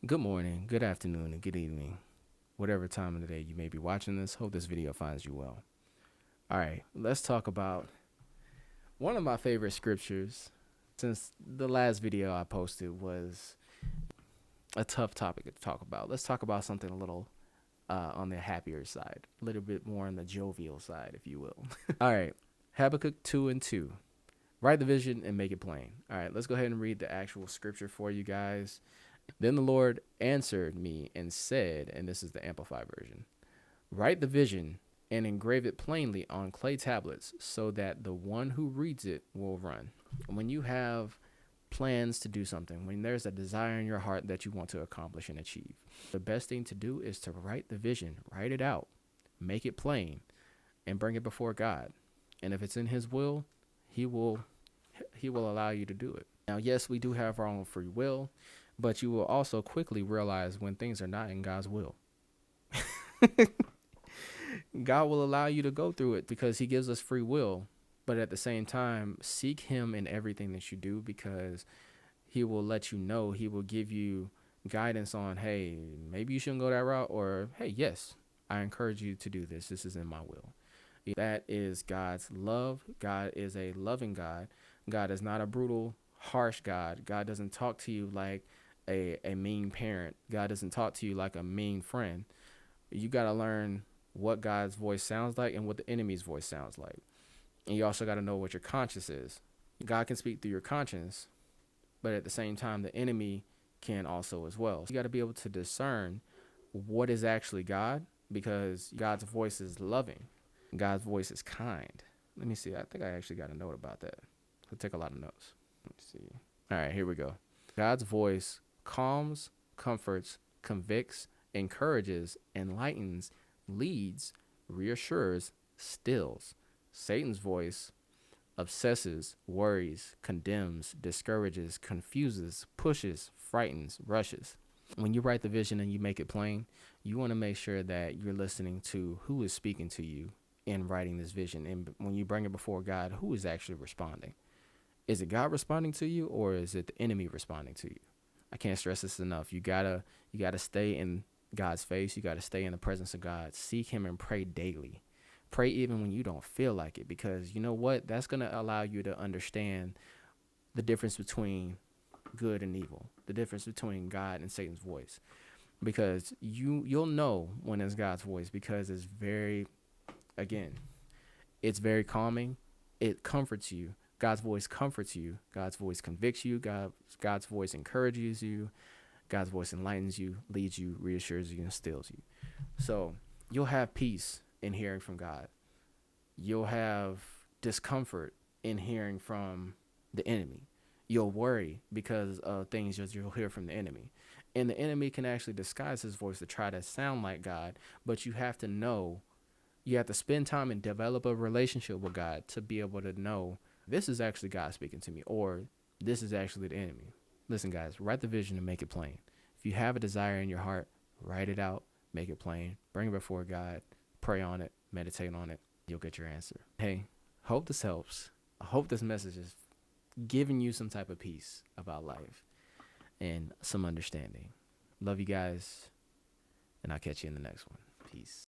Good morning, good afternoon, and good evening. Whatever time of the day you may be watching this, hope this video finds you well. All right, let's talk about one of my favorite scriptures. Since the last video I posted was a tough topic to talk about, let's talk about something a little on the happier side, a little bit more on the jovial side, if you will. All right, Habbakuk 2:2. Write the vision and make it plain. All right, let's go ahead and read the actual scripture for you guys. Then the Lord answered me and said, and this is the Amplified version, write the vision and engrave it plainly on clay tablets so that the one who reads it will run. When you have plans to do something, when there's a desire in your heart that you want to accomplish and achieve, the best thing to do is to write the vision, write it out, make it plain, and bring it before God. And if it's in His will, He will allow you to do it. Now, yes, we do have our own free will, but you will also quickly realize when things are not in God's will. God will allow you to go through it because He gives us free will. But at the same time, seek Him in everything that you do, because He will let you know, He will give you guidance on, hey, maybe you shouldn't go that route, or hey, yes, I encourage you to do this. This is in my will. That is God's love. God is a loving God. God is not a brutal, harsh God. God doesn't talk to you like a mean parent. God doesn't talk to you like a mean friend. You got to learn what God's voice sounds like and what the enemy's voice sounds like. And you also got to know what your conscience is. God can speak through your conscience, but at the same time, the enemy can also as well. So you got to be able to discern what is actually God, because God's voice is loving. God's voice is kind. Let me see. I think I actually got a note about that. I'll take a lot of notes. Let me see. All right, here we go. God's voice calms, comforts, convicts, encourages, enlightens, leads, reassures, stills. Satan's voice obsesses, worries, condemns, discourages, confuses, pushes, frightens, rushes. When you write the vision and you make it plain, you want to make sure that you're listening to who is speaking to you in writing this vision. And when you bring it before God, who is actually responding? Is it God responding to you, or is it the enemy responding to you? I can't stress this enough. You gotta stay in God's face. You gotta stay in the presence of God. Seek Him and pray daily. Pray even when you don't feel like it, because you know what? That's gonna allow you to understand the difference between good and evil, the difference between God and Satan's voice, because you'll know when it's God's voice, because it's very calming. It comforts you. God's voice comforts you. God's voice convicts you. God's voice encourages you. God's voice enlightens you, leads you, reassures you, and stills you. So you'll have peace in hearing from God. You'll have discomfort in hearing from the enemy. You'll worry because of things that you'll hear from the enemy. And the enemy can actually disguise his voice to try to sound like God, but you have to know, you have to spend time and develop a relationship with God to be able to know, this is actually God speaking to me, or this is actually the enemy. Listen, guys, write the vision and make it plain. If you have a desire in your heart, write it out, make it plain, bring it before God, pray on it, meditate on it. You'll get your answer. Hey, hope this helps. I hope this message is giving you some type of peace about life and some understanding. Love you guys, and I'll catch you in the next one. Peace.